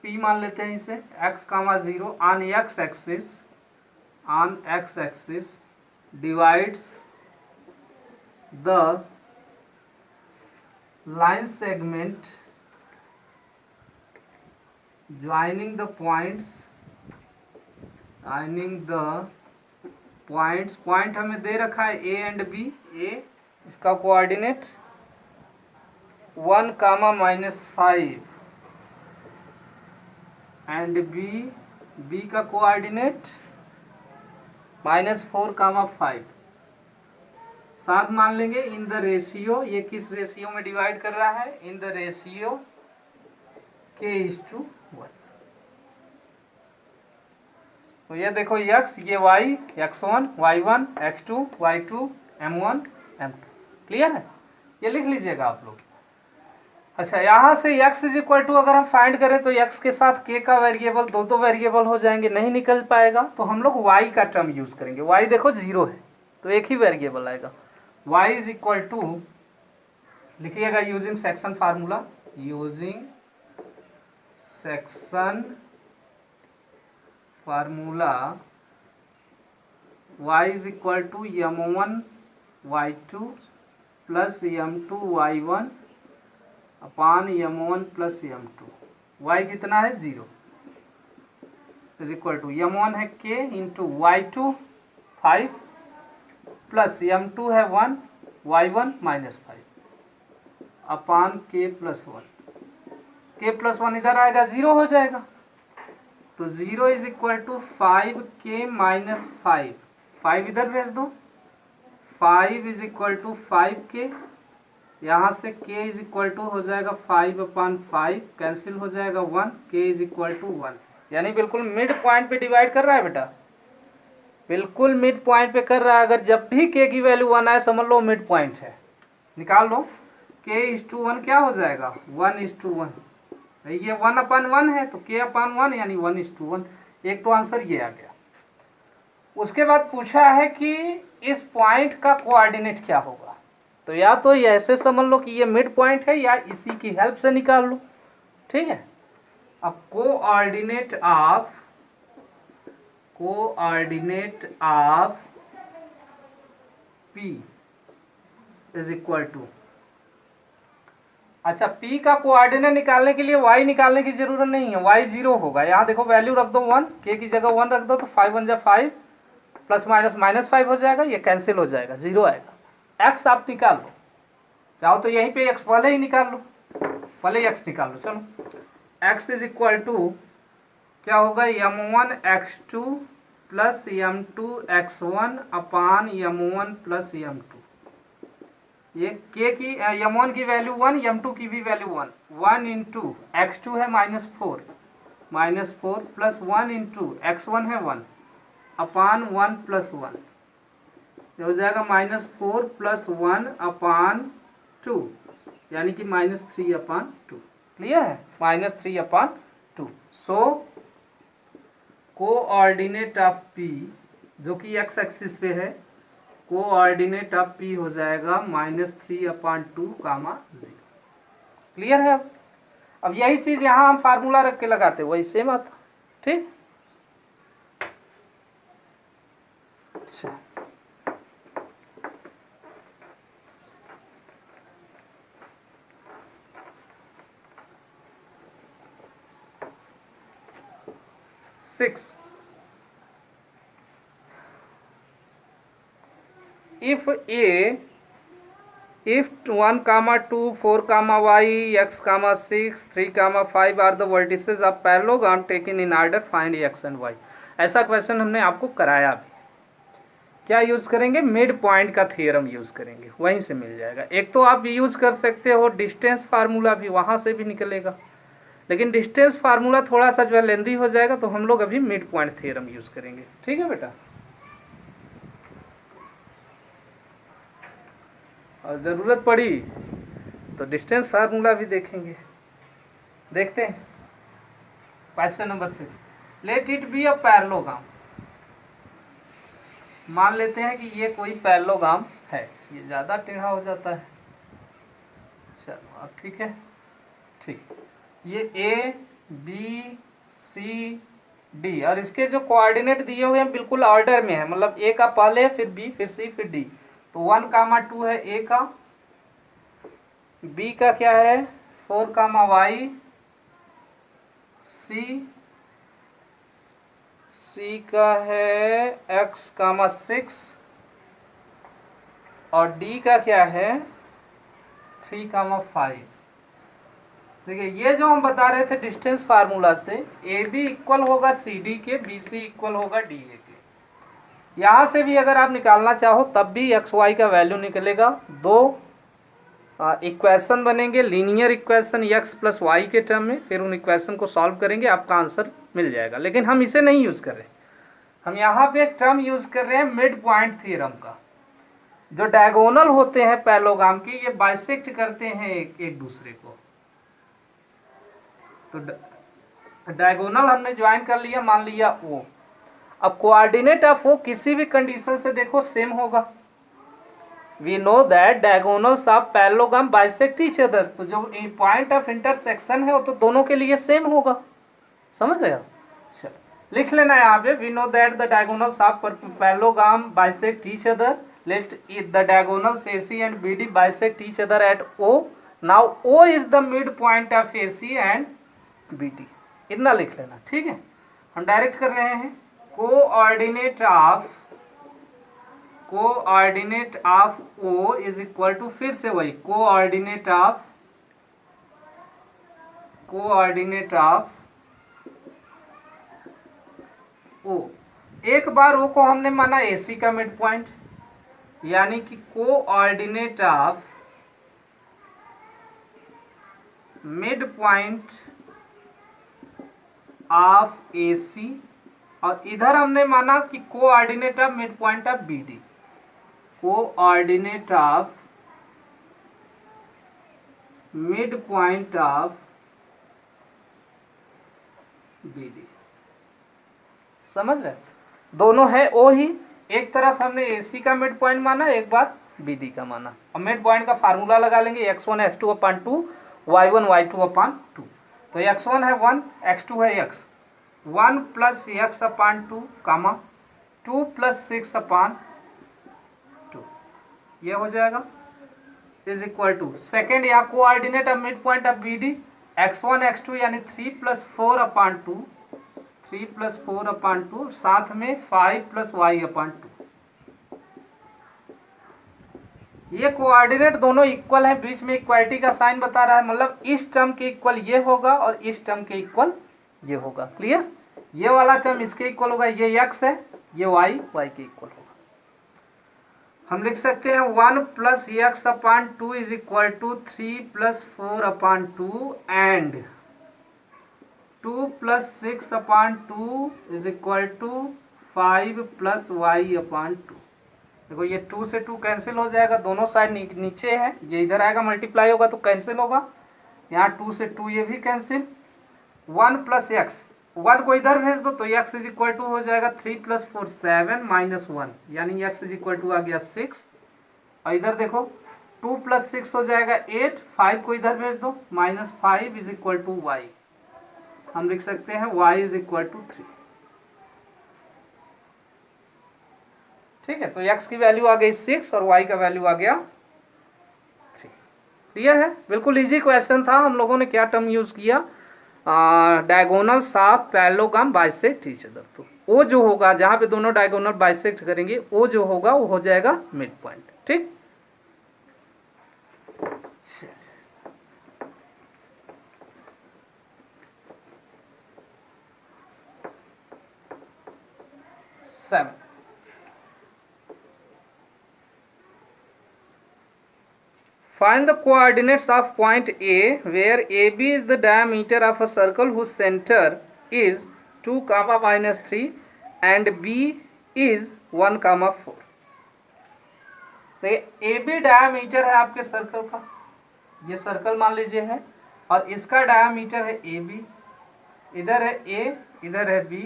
P मान लेते हैं इसे, x,0 on x axis divides the line segment joining the points, point हमें दे रखा है A एंड B। A इसका कोऑर्डिनेट 1,-5 एंड B का कोऑर्डिनेट -4,5। साथ मान लेंगे इन द रेशियो, ये किस रेशियो में डिवाइड कर रहा है, इन द रेशियो k:1। तो ये देखो x, ये y, x1 y1 x2 y2 m1 m2। Clear है? ये लिख लीजिएगा आप लोग। अच्छा, यहाँ से x इज इक्वल टू अगर हम फाइंड करें तो x के साथ k का वेरिएबल, दो वेरिएबल हो जाएंगे, नहीं निकल पाएगा, तो हम लोग y का टर्म यूज करेंगे। y देखो 0 है तो एक ही वेरिएबल आएगा। y इज इक्वल टू लिखिएगा using section formula, using section formula y is equal to m1 y2 plus m2 y1 upon m1 plus m2। y कितना है 0 इज इक्वल टू m1 है k into y2 5 plus m2 है 1 y1 -5 अपान k plus 1। k plus 1 इधर आएगा 0 हो जाएगा, तो 0 is equal to 5k minus 5, 5 इधर भेज दो, 5 इज इक्वल टू 5k, यहाँ से k इज इक्वल टू हो जाएगा 5/5, कैंसिल हो जाएगा 1, k इज इक्वल टू 1। यानी बिल्कुल मिड पॉइंट पे डिवाइड कर रहा है बेटा, बिल्कुल मिड पॉइंट पे कर रहा है। अगर जब भी k की वैल्यू 1 आए समझ लो मिड पॉइंट है, निकाल लो। k:1 क्या हो जाएगा 1:1, ये 1/1 है तो k/1 यानी 1:1। एक तो आंसर ये आ गया। उसके बाद पूछा है कि इस पॉइंट का कोऑर्डिनेट क्या होगा, तो या तो ये ऐसे समझ लो कि ये मिड पॉइंट है या इसी की हेल्प से निकाल लो। ठीक है, अब coordinate of P is equal to, अच्छा P का कोऑर्डिनेट निकालने के लिए y निकालने की जरूरत नहीं है, y 0 होगा। यहाँ देखो वैल्यू रख दो 1, k की जगह 1 रख दो तो 5×5 प्लस -5 हो जाएगा, ये कैंसिल हो जाएगा, 0 आएगा। x आप निकाल लो, चाहो तो यहीं पे x पहले ही निकाल लो, पहले x निकाल लो। चलो x इज इक्वल टू क्या होगा m1 x2 plus m2 x1 upon m1 plus m2। ये k की m1 की वैल्यू 1, m2 की भी वैल्यू 1, 1 इंटू x2 है -4 प्लस 1 इंटू x1 है 1 अपान 1 प्लस 1, ये हो जाएगा -4 प्लस 1 अपान 2, यानी कि -3/2। क्लियर है, -3/2। सो कोऑर्डिनेट ऑफ P जो कि एक्स एक्सिस पे है, कोऑर्डिनेट ऑफ पी हो जाएगा -3/2, 0। क्लियर है? अब यही चीज यहाँ हम फार्मूला रख के लगाते, वही सेम आता। ठीक, अच्छा, six, if 1, 2, 4, y, x, 6, 3, 5 are the vertices of parallelogram taken in order, find x and y। ऐसा क्वेश्चन हमने आपको कराया भी। क्या यूज करेंगे? मिड पॉइंट का थ्योरम यूज करेंगे, वहीं से मिल जाएगा। एक तो आप यूज कर सकते हो डिस्टेंस फार्मूला भी, वहां से भी निकलेगा, लेकिन डिस्टेंस फार्मूला थोड़ा सा जो है लेंदी हो जाएगा, तो हम लोग अभी मिड पॉइंट थ्योरम यूज करेंगे। ठीक है बेटा, और ज़रूरत पड़ी तो डिस्टेंस फार्मूला भी देखेंगे। देखते हैं question number 6, let it be a parallelogram. मान लेते हैं कि ये कोई पैरेललोग्राम है, ये ज़्यादा टेढ़ा हो जाता है, चलो अब ठीक है। ठीक, ये ए बी सी डी, और इसके जो कोऑर्डिनेट दिए हुए हैं बिल्कुल ऑर्डर में है, मतलब ए का पहले, फिर बी, फिर सी, फिर डी। तो 1, 2 है ए का, बी का क्या है 4, y, सी का है x, 6, और डी का क्या है 3, 5। देखिए ये जो हम बता रहे थे डिस्टेंस फार्मूला से, ए बी इक्वल होगा सी डी के, बी सी इक्वल होगा डी ए के। यहाँ से भी अगर आप निकालना चाहो तब भी एक्स वाई का वैल्यू निकलेगा। दो इक्वेशन बनेंगे, linear equation x plus y के टर्म में, फिर उन इक्वेशन को सॉल्व करेंगे, आपका आंसर मिल जाएगा। लेकिन हम इसे नहीं यूज़ कर रहे, हम यहाँ पे एक टर्म यूज़ कर रहे हैं मिड पॉइंट थ्योरम का। जो डायगोनल होते हैं पैरेललोग्राम के, ये बाइसेक्ट करते हैं एक दूसरे को। तो डायगोनल हमने ज्वाइन कर लिया, मान लिया ओ। अब कोऑर्डिनेट ऑफ ओ किसी भी कंडीशन से देखो सेम होगा। We know that diagonals of parallelogram bisect each other. तो जो पॉइंट ऑफ इंटरसेक्शन है वो तो दोनों के लिए सेम होगा, समझ रहे हो? चलो लिख लेना यहाँ पे, we know that the diagonals of parallelogram bisect each other, let the diagonals AC and BD bisect each other at O. Now O is the midpoint of AC and BD। इतना लिख लेना, ठीक है। हम डायरेक्ट कर रहे हैं, coordinate of O is equal to, फिर से वही कोऑर्डिनेट ऑफ O। एक बार O को हमने माना AC का मिड पॉइंट, यानी कि coordinate of mid point of AC, और इधर हमने माना कि coordinate of mid point of BD। Coordinate of mid point of BD, समझ रहे? दोनों है ओ ही, एक तरफ हमने AC का मिड पॉइंट माना, एक बार BD का माना। अब मिड पॉइंट का फार्मूला लगा लेंगे, x1 x2/2, y1 y2/2। तो x1 है 1, x2 है x, 1 + x/2, 2 + 6/2, ये हो जाएगा इज इक्वल टू, सेकेंड यहाँ coordinate of mid point of BD, x1 x2 यानी 3 + 4/2, 3 + 4/2, साथ में 5 + y/2। ये कोऑर्डिनेट दोनों इक्वल है, बीच में इक्वालिटी का साइन बता रहा है, मतलब इस टर्म के इक्वल ये होगा और इस टर्म के इक्वल ये होगा। क्लियर? ये वाला टर्म इसके इक्वल होगा, ये x है, ये y के इक्वल होगा। हम लिख सकते हैं 1 + x/2 is equal to 3 + 4/2 and 2 + 6/2 is equal to 5 + y/2। देखो ये 2 से 2 कैंसिल हो जाएगा, दोनों साइड नीचे है, ये इधर आएगा मल्टीप्लाई होगा तो कैंसिल होगा, यहाँ 2 से 2 ये भी कैंसिल। 1 + x, 1 को इधर भेज दो तो x इज इक्वल टू हो जाएगा 3 + 4 7 -1, यानी x इज इक्वल टू आ गया 6। और इधर देखो 2 + 6 हो जाएगा 8, 5 को इधर भेज दो -5 इज इक्वल टू y। हम लिख सकते हैं y इज इक्वल टू 3। ठीक है, तो x की वैल्यू आ गई 6 और y का वैल्यू आ गया 3। क्लियर है? बिल्कुल इजी क्वेश्चन था। हम लोगों ने क्या टर्म यूज किया, diagonal of parallelogram bisect each other. तो वो जो होगा जहां पे दोनों डायगोनल बाइसेक्ट करेंगे वो जो होगा वो हो जाएगा मिड पॉइंट। ठीक, seven. Find the coordinates of point A where AB is the diameter of a circle whose center is 2, -3 and B is 1, 4। तो AB डायमीटर है आपके सर्कल का, ये सर्कल मान लीजिए है, और इसका डायमीटर है AB, इधर है A, इधर है B,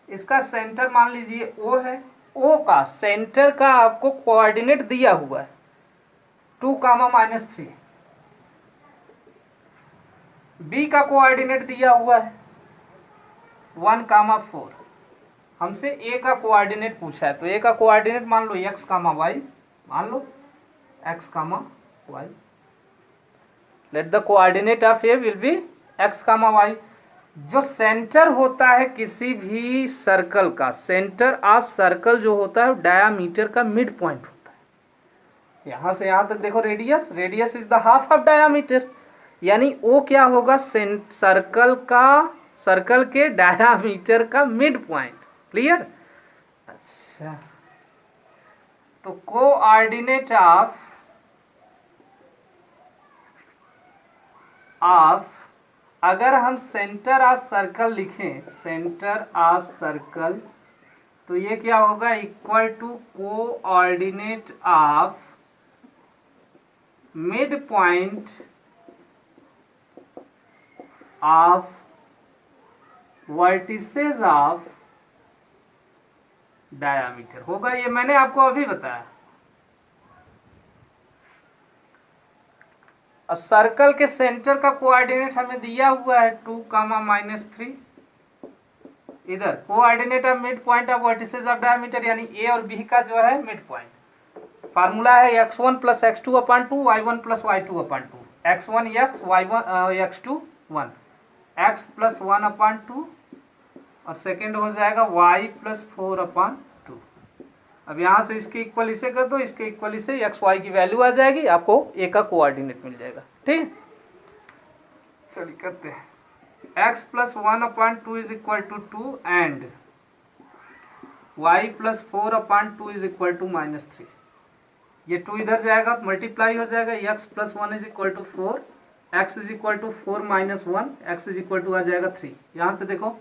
इसका सेंटर मान लीजिए O है। O का सेंटर का आपको कोऑर्डिनेट दिया हुआ है 2, -3। बी का कोऑर्डिनेट दिया हुआ है 1, 4। हमसे ए का कोऑर्डिनेट पूछा है, तो ए का कोऑर्डिनेट मान लो x, y, मान लो x, y। Let the coordinate of A will be x, y। जो सेंटर होता है किसी भी सर्कल का, सेंटर ऑफ सर्कल जो होता है डायामीटर का मिड पॉइंट होता है। यहां से यहां तक देखो radius, radius is the half of diameter, यानी वो क्या होगा, सर्कल के डायामीटर का मिड पॉइंट। क्लियर? अच्छा, तो कोऑर्डिनेट ऑफ अगर हम सेंटर ऑफ सर्कल लिखें, सेंटर ऑफ सर्कल, तो ये क्या होगा, equal to coordinate of mid point of vertices of diameter होगा। ये मैंने आपको अभी बताया। अब सर्कल के सेंटर का कोऑर्डिनेट हमें दिया हुआ है 2, -3। इधर coordinate of mid point of vertices of diameter, यानी ए और बी का जो है मिड पॉइंट। फार्मूला है x1 + x2/2 y1 + y2/2। x1 x, y1 x2 1, x + 1/2 और सेकेंड हो जाएगा y + 4/2। अब यहाँ से इसके इक्वल इसे कर दो, इसके इक्वल इसे, एक्स वाई की वैल्यू आ जाएगी, आपको ए का कोऑर्डिनेट मिल जाएगा। ठीक, चलिए करते हैं। x + 1/2 is equal to 2 and y + 4/2 is equal to -3। ये 2 इधर जाएगा, मल्टीप्लाई हो जाएगा, x + 1 is equal to 4, x is equal to 4 - 1, x is equal to आ जाएगा 3। यहाँ से देखो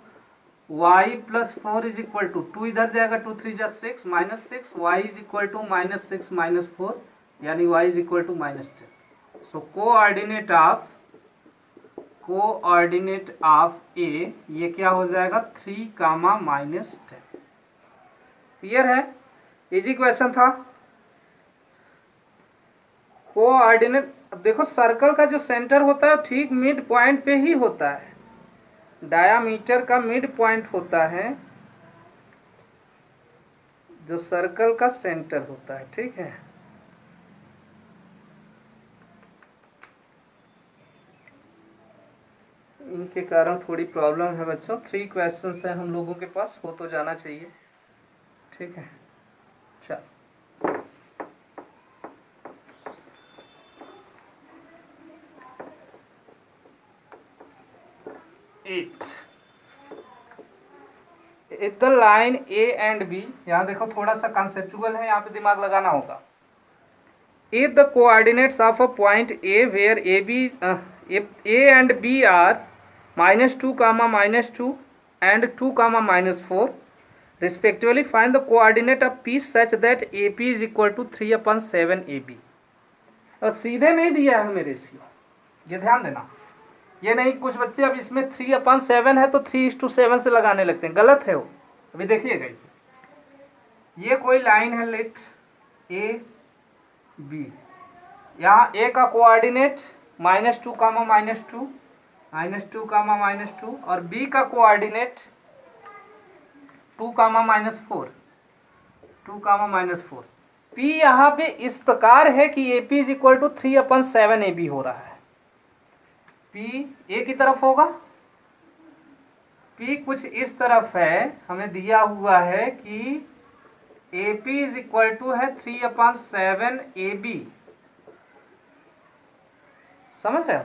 y + 4 इज इक्वल टू 2 इधर जाएगा, 2 3 जा 6 -6, y इज इक्वल टू -6 - 4, यानी y is equal to -10। So coordinate of A ये क्या हो जाएगा, 3, -10। क्लियर है? इजी क्वेश्चन था। कोऑर्डिनेट, अब देखो सर्कल का जो सेंटर होता है ठीक मिड पॉइंट पे ही होता है, डायामीटर का मिड पॉइंट होता है जो सर्कल का सेंटर होता है। ठीक है, इनके कारण थोड़ी प्रॉब्लम है बच्चों। 3 क्वेश्चंस हैं हम लोगों के पास, हो तो जाना चाहिए। ठीक है, चल 8। If the line A and B, यहाँ देखो थोड़ा सा कॉन्सेप्चुअल है, यहाँ पे दिमाग लगाना होगा। If the coordinates of a point A where A B, if a and b are -2, -2 and 2, -4 respectively, find the coordinate of p such that AP is equal to 3/7 AB। और सीधे नहीं दिया है हमें रेशियो, ये ध्यान देना। ये नहीं, कुछ बच्चे अब इसमें 3/7 है तो 3:7 से लगाने लगते हैं, गलत है वो। अभी देखिएगा इसे, ये कोई लाइन है लेट ए बी, यहाँ ए का कोऑर्डिनेट -2, -2, -2, -2, और बी का कोऑर्डिनेट 2, -4, 2, -4। पी यहाँ पे इस प्रकार है कि A P is equal to 3/7 A B हो रहा है। पी ए की तरफ होगा, पी कुछ इस तरफ है, हमें दिया हुआ है कि A P is equal to है 3/7 ए बी, समझ रहे हो?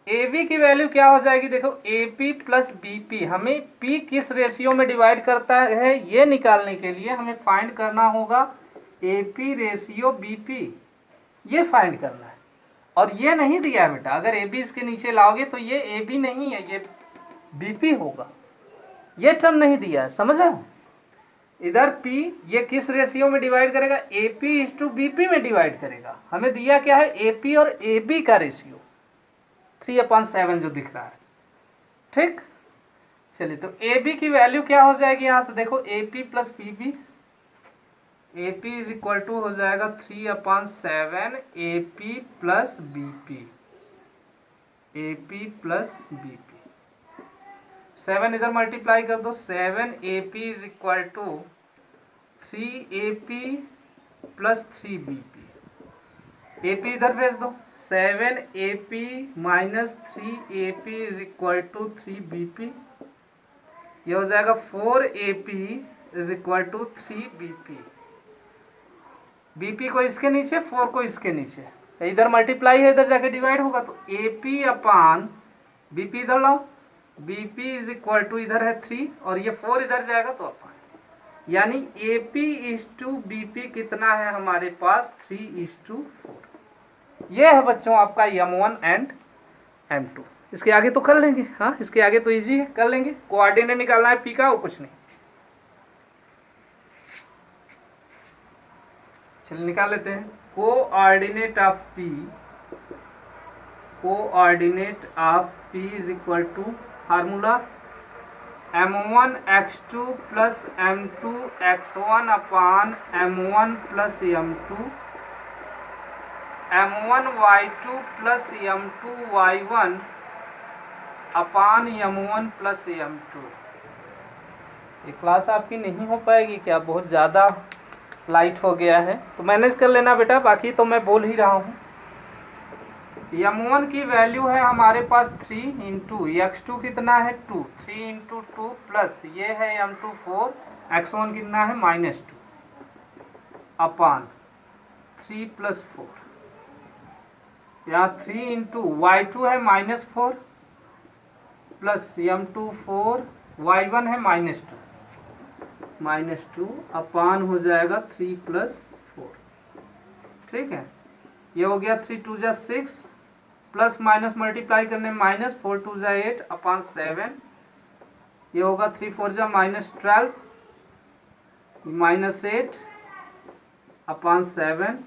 ए बी की वैल्यू क्या हो जाएगी, देखो A P plus B P, हमें पी किस रेशियो में डिवाइड करता है ये निकालने के लिए हमें फाइंड करना होगा A P ratio B P, ये फाइंड करना है। और ये नहीं दिया है बेटा, अगर ए बी इसके नीचे लाओगे तो ये ए बी नहीं है, ये बी पी होगा, ये टर्म नहीं दिया है, समझ रहे हो? इधर P ये किस रेशियो में डिवाइड करेगा, AP इज टू BP में डिवाइड करेगा। हमें दिया क्या है, AP और AB का रेशियो 3/7 जो दिख रहा है, ठीक। चलिए, तो AB की वैल्यू क्या हो जाएगी, यहां से देखो AP plus BB, AP is equal to हो जाएगा 3/7 AP plus BP, AP plus BP। 7 इधर मल्टीप्लाई कर दो, 7AP is equal to 3AP plus 3BP, AP इधर भेज दो, 7AP minus 3AP is equal to 3BP, ये हो जाएगा 4AP is equal to 3BP। BP को इसके नीचे, 4 को इसके नीचे, इधर मल्टीप्लाई है, इधर जाके डिवाइड होगा, तो AP अपान BP इधर लाओ, BP इज इक्वल टू इधर है 3 और ये 4 इधर जाएगा तो अपान, यानी AP इज टू BP कितना है हमारे पास 3:4। ये है बच्चों आपका M1 एंड M2। इसके आगे तो कर लेंगे, हाँ इसके आगे तो इजी है, कर लेंगे। कोऑर्डिनेट निकालना है P का और कुछ नहीं। चलिए निकाल लेते हैं। Coordinate of P, coordinate of P is equal to formula M1 x2 plus M2 x1 upon M1 plus M2, M1 y2 plus M2 y1 upon M1 plus M2। ये क्लास आपकी नहीं हो पाएगी क्या, बहुत ज़्यादा लाइट हो गया है, तो मैनेज कर लेना बेटा, बाकी तो मैं बोल ही रहा हूँ। M1 की वैल्यू है हमारे पास 3 इंटू x2 कितना है 2, 3 इंटू 2 प्लस ये है M2 4, x1 कितना है -2 अपान 3 प्लस 4, यहाँ 3 इंटू y2 है -4 प्लस M2 4, y1 है -2 अपान हो जाएगा 3 प्लस 4, ठीक है। ये हो गया 3 2 जा 6 प्लस माइनस मल्टीप्लाई करने माइनस, 4 2 जा 8 अपान 7, ये होगा 3 4 जा -12 -8 अपान 7,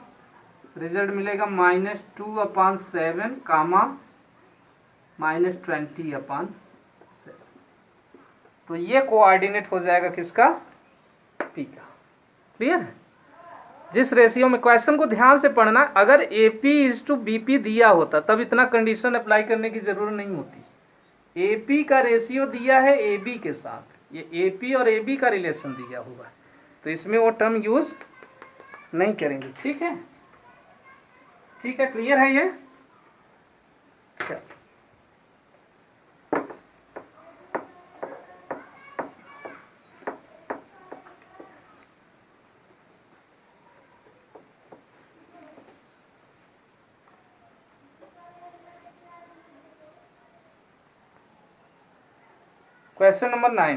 रिजल्ट मिलेगा -2 अपान 7 कामा -20 अपान 7। तो ये कोऑर्डिनेट हो जाएगा किसका, P का। क्लियर है? जिस रेशियो में, क्वेश्चन को ध्यान से पढ़ना, अगर AP इज टू BP दिया होता तब इतना कंडीशन अप्लाई करने की जरूरत नहीं होती। AP का रेशियो दिया है AB के साथ, ये AP और AB का रिलेशन दिया हुआ है, तो इसमें वो टर्म यूज नहीं करेंगे, ठीक है। ठीक है, क्लियर है ये? चलो Question number 9.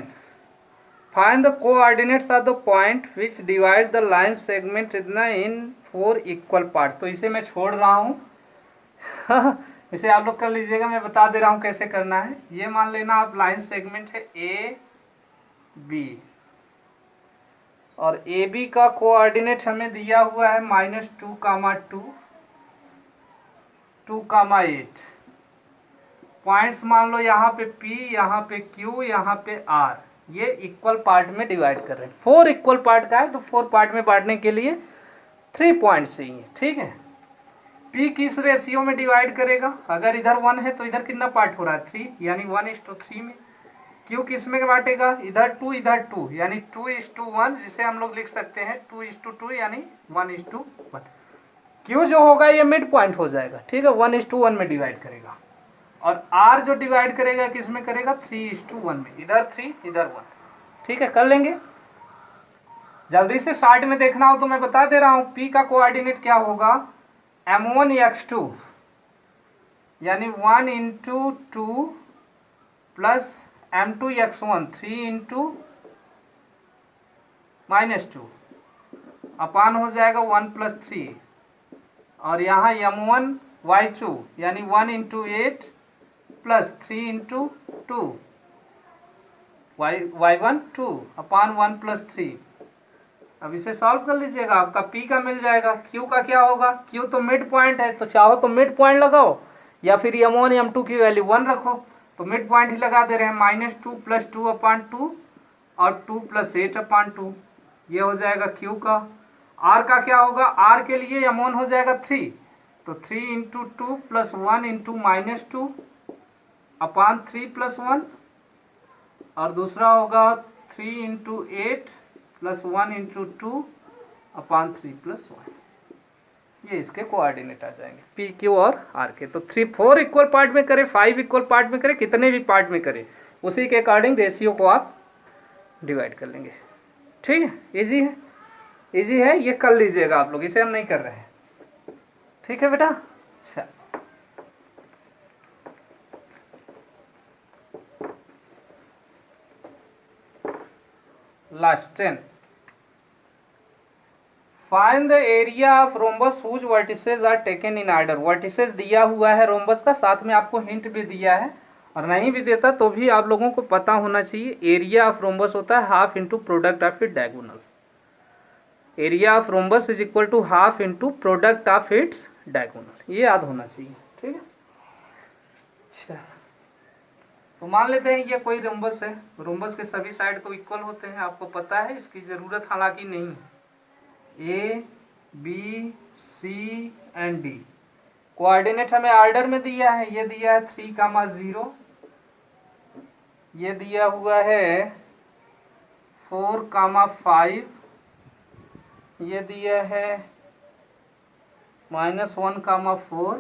Find the coordinates of the point which divides the line segment in 4 equal parts. तो इसे मैं छोड़ रहा हूँ इसे आप लोग कर लीजिएगा, मैं बता दे रहा हूँ कैसे करना है। ये मान लेना आप लाइन सेगमेंट है ए बी, और ए बी का कोऑर्डिनेट हमें दिया हुआ है -2, 2 2,8 पॉइंट्स मान लो यहाँ पे P, यहाँ पे Q, यहाँ पे R, ये इक्वल पार्ट में डिवाइड कर रहे हैं। 4 इक्वल पार्ट का है तो 4 पार्ट में बांटने के लिए 3 पॉइंट्स चाहिए, ठीक है। P किस रेशियो में डिवाइड करेगा, अगर इधर 1 है तो इधर कितना पार्ट हो रहा है 3, यानी 1:3 में। Q किस में बांटेगा, इधर 2 इधर 2, यानी 2:1, जिसे हम लोग लिख सकते हैं 2:2 यानी 1:1। Q जो होगा ये मिड पॉइंट हो जाएगा, ठीक है, 1:1 में डिवाइड करेगा। और R जो डिवाइड करेगा किस में करेगा, 3:1 में, इधर 3 इधर 1, ठीक है, कर लेंगे। जल्दी से शार्ट में देखना हो तो मैं बता दे रहा हूँ, P का कोऑर्डिनेट क्या होगा, M1x2 यानी 1:2 प्लस M2x1 3 - 2 अपान हो जाएगा 1 + 3, और यहाँ M1y2 यानी 1 × 8 प्लस 3 × 2 y1 2 अपान 1 + 3। अब इसे सॉल्व कर लीजिएगा, आपका P का मिल जाएगा। Q का क्या होगा, Q तो मिड पॉइंट है, तो चाहो तो मिड पॉइंट लगाओ या फिर M1 M2 की वैल्यू 1 रखो, तो मिड पॉइंट ही लगा दे रहे हैं, -2 + 2/2 और 2 + 8/2, ये हो जाएगा Q का। R का क्या होगा, R के लिए M1 हो जाएगा 3, तो 3 × 2 + 1 × -2 अपान 3 + 1, और दूसरा होगा 3 × 8 + 1 × 2 अपान 3 + 1। ये इसके कोऑर्डिनेट आ जाएंगे P, Q और R के। तो 4 इक्वल पार्ट में करें, 5 इक्वल पार्ट में करें, कितने भी पार्ट में करें, उसी के अकॉर्डिंग रेशियो को आप डिवाइड कर लेंगे, ठीक है। इजी है, इजी है, ये कर लीजिएगा आप लोग, इसे हम नहीं कर रहे हैं, ठीक है बेटा। अच्छा, last 10, find the area of rhombus whose vertices are taken in order. Vertices दिया हुआ है रोम्बस का, साथ में आपको हिंट भी दिया है, और नहीं भी देता तो भी आप लोगों को पता होना चाहिए। एरिया ऑफ रोम्बस होता है half into product of it diagonal. Area of rhombus is equal to half into product of its diagonal, ये याद होना चाहिए, ठीक है। अच्छा, तो मान लेते हैं ये कोई रोम्बस है, रोम्बस के सभी साइड तो इक्वल होते हैं, आपको पता है, इसकी ज़रूरत हालांकि नहीं है। A, B, C and D coordinate हमें ऑर्डर में दिया है, ये दिया है 3,0, ये दिया हुआ है 4,5, ये दिया है -1,4,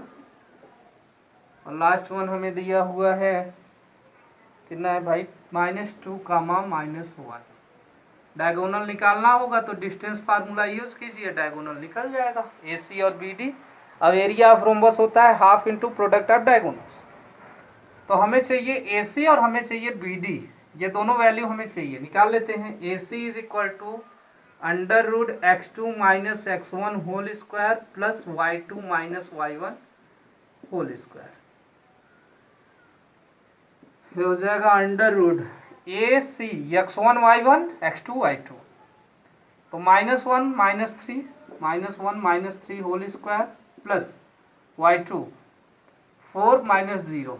और लास्ट वन हमें दिया हुआ है कितना है भाई, -2,-1। डायगोनल निकालना होगा तो डिस्टेंस फार्मूला यूज कीजिए, डायगोनल निकल जाएगा, AC और BD। अब एरिया ऑफ रोम्बस होता है half into product of diagonals, तो हमें चाहिए AC और हमें चाहिए BD, ये दोनों वैल्यू हमें चाहिए, निकाल लेते हैं। AC is equal to √x2 - x1 whole square plus y2 - y1 whole square, हो जाएगा √AC x1 y1 x2 y2, तो -1 - 3 whole square plus y2 4 - 0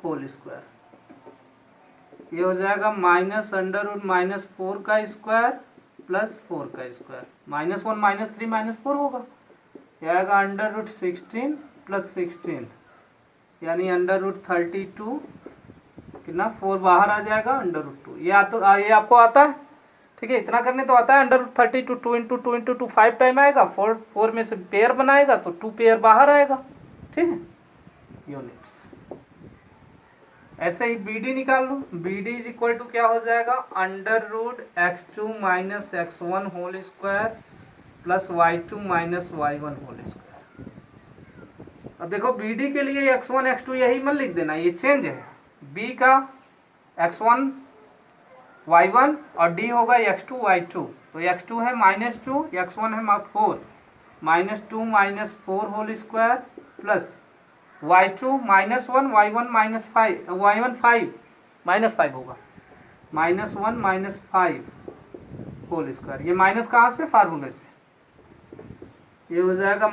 whole square, ये हो जाएगा -√-4 का स्क्वायर प्लस 4 का स्क्वायर, -1 - 3 -4 होगा, ये आएगा √16 प्लस 16 यानी √32, कितना 4 बाहर आ जाएगा √2, ये आपको आता है, ठीक है, इतना करने तो आता है। √32 2 × 2 × 2 5 टाइम आएगा, 4 में से पेयर बनाएगा तो 2 पेयर बाहर आएगा, ठीक है, यूनिट्स। ऐसे ही BD निकाल लो, BD इज इक्वल टू क्या हो जाएगा, √x2 - x1 whole square plus y2 - y1 whole square. अब देखो BD के लिए x1 x2 यही मत लिख देना, ये चेंज है, B का x1 y1 और D होगा x2 y2, तो x2 है -2, x1 है 4, -2 - 4 whole square plus y2 -1 y1 -5 y1 5 -5 होगा, -1 - 5 होल स्क्वायर, ये माइनस कहाँ से, फार्मूले से, ये हो जाएगा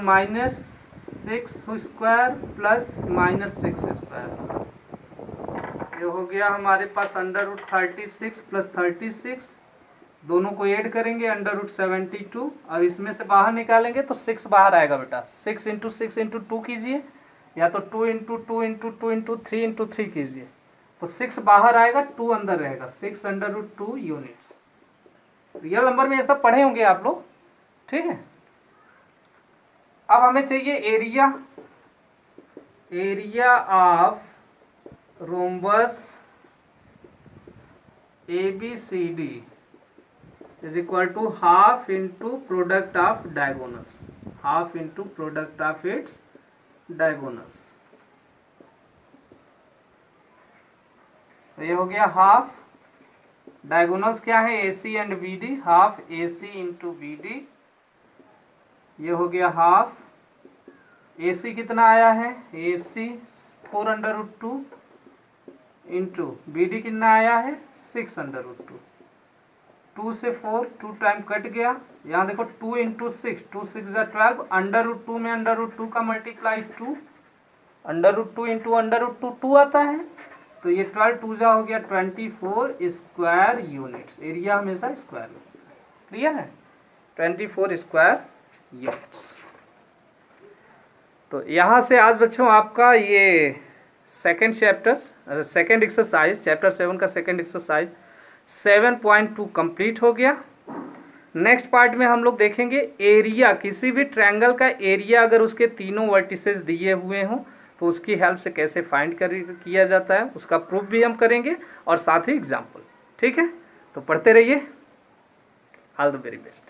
6² प्लस -6², ये हो गया हमारे पास √36 प्लस 36, दोनों को ऐड करेंगे √72, और इसमें से बाहर निकालेंगे तो 6 बाहर आएगा बेटा। 6 × 6 × 2 कीजिए, या तो 2 × 2 × 2 × 3 × 3 कीजिए, तो 6 बाहर आएगा, 2 अंदर रहेगा, 6√2 यूनिट्स। रियल नंबर में ये सब पढ़े होंगे आप लोग, ठीक है। अब हमें चाहिए area of rhombus ABCD is equal to half into product of diagonals, half into product of its diagonals। तो ये हो गया हाफ, डायगोनल्स क्या है AC and BD, half AC into BD, ये हो गया हाफ। AC कितना आया है, AC 4√2 इंटू BD कितना आया है 6√2, 2 से 4 2 टाइम कट गया, यहाँ देखो 2 × 6, 2 6 12, √2 में √2 का मल्टीप्लाई 2, √2 इंटू √2 2 आता है, तो ये 12 2 हो गया 24 स्क्वायर यूनिट्स। एरिया हमेशा स्क्वायर में, क्लियर है, 24 स्क्वायर यूनिट्स। तो यहाँ से आज बच्चों आपका ये सेकेंड एक्सरसाइज, चैप्टर 7 का सेकेंड एक्सरसाइज 7.2 कंप्लीट हो गया। नेक्स्ट पार्ट में हम लोग देखेंगे एरिया, किसी भी ट्रायंगल का एरिया अगर उसके तीनों वर्टिसेस दिए हुए हों तो उसकी हेल्प से कैसे फाइंड किया जाता है, उसका प्रूफ भी हम करेंगे और साथ ही एग्जाम्पल, ठीक है। तो पढ़ते रहिए, ऑल द वेरी बेस्ट।